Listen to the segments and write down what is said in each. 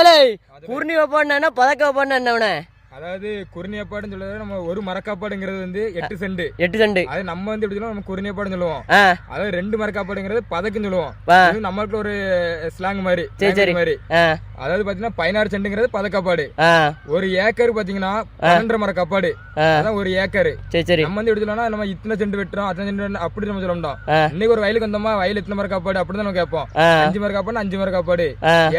முதலே குர்ணி வைப்பாடுனா பதக்க வைப்பாடுனா என்ன? அதாவது குறுநியப்பாடுன்னு சொல்றது நம்ம ஒரு மரக்காப்பாடுங்கிறது வந்து 8 சென்ட். அது நம்ம வந்து எப்படி சொல்லுவோம், நம்ம குறுநியப்பாடுன்னு சொல்லுவோம். அதாவது 2 மரக்காப்பாடுங்கிறது பதக்குன்னு சொல்லுவோம். நம்மளுக்கு ஒரு ஸ்லாங் மாதிரி மாதிரி. அதாவது பாத்தீங்கன்னா 16 சென்ட்ங்கிறது பதக்காப்பாடு. 1 ஏக்கர் பாத்தீங்கன்னா 12 மரக்காப்பாடு. அதான் 1 ஏக்கர். நம்ம வந்து எப்படி சொல்லணும்னா நம்ம இத்தனை சென்ட் வெட்டுறோம் அத்தனை சென்ட் அப்படி நம்ம சொல்ல மாட்டோம். இன்னைக்கு ஒரு வயலுக்கு வந்தோமா வயல் எத்தனை மரக்காப்பாடு அப்படிதான் நம்ம கேட்போம். 5 மரக்காப்பாடு 5 மரக்காப்பாடு,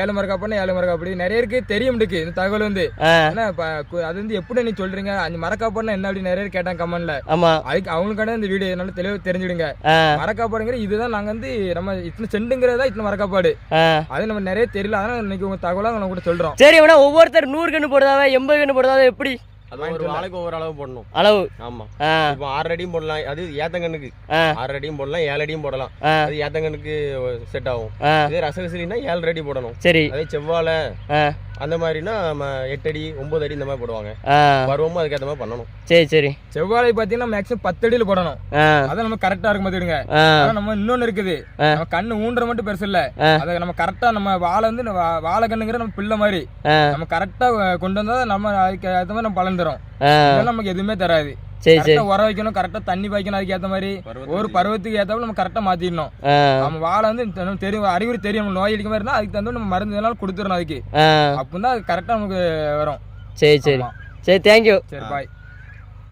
7 மரக்காப்பாடு 7 மரக்காப்பாடு. நிறைய இருக்கு தெரியும் இந்த தகவல் வந்து. அது வந்து எப்படி நீ சொல்றீங்க 5 மரக்காப்பாடுனா என்ன அப்படின்னு நிறைய கேட்டாங்க கமெண்ட்ல. அதுக்கு அவங்களுக்கான இந்த வீடியோ நல்லா தெளிவா தெரிஞ்சுடுங்க. மரக்காப்பாடுங்கிற இதுதான் நாங்க வந்து நம்ம இத்தனை சென்ட்டுங்கிறதா இத்தனை மரக்காப்பாடு. அது நம்ம நிறைய தெரியல. அதனால இன்னைக்கு உங்க தகவலா நம்ம கூட சொல்றோம். சரி, ஒவ்வொருத்தர் 100 கண்ணு போடுறதா 80 கண்ணு போடுறதா எப்படி? ஒரு ஆளுக்கு ஒவ்வொரு அளவு போடணும். அளவு ஆமா. இப்போ 6 அடியும் போடலாம். அது ஏத்தங்கண்ணுக்கு 6 அடியும் போடலாம், 7 அடியும் போடலாம். அது ஏத்தங்கண்ணுக்கு செட் ஆகும். இதே ரசகசிலினா 7 அடி போடணும். சரி. அதே செவ்வாழை அந்த மாதிரினா 8 அடி 9 அடி இந்த மாதிரி போடுவாங்க. பருவமும் அதுக்கேற்ற மாதிரி பண்ணணும். சரி சரி. செவ்வாழை பாத்தீங்கன்னா மேக்ஸிமம் 10 அடியில போடணும். அதான் நம்ம கரெக்டா இருக்கும் பாத்துடுங்க. நம்ம இன்னொன்னு இருக்குது, நம்ம கண்ணு ஊன்ற மட்டும் பெருசு இல்ல. அதை நம்ம கரெக்டா நம்ம வாழை வந்து வாழை கண்ணுங்கிற நம்ம பிள்ளை மாதிரி நம்ம கரெக்டா கொண்டு வந்தா நம்ம அதுக்கு ஏற்ற மாதிரி நம்ம பலன் தரும். நமக்கு எதுவுமே தராது. உர வைக்கணும், கரெக்டா தண்ணி பாய்க்கணும், அதுக்கு ஏத்த மாதிரி ஒரு பருவத்துக்கு ஏத்தாப்புல நம்ம கரெக்டா மாத்திடணும். நம்ம வாழை வந்து தெரியும், அறிகுறி தெரியும் நோய் அடிக்க மாதிரி இருந்தா அதுக்கு தகுந்த நம்ம மருந்து எல்லாம் கொடுத்துடணும். அதுக்கு அப்பதான் அது கரெக்டா நமக்கு வரும். சரி சரி சரி, தேங்க்யூ. சரி, பாய்.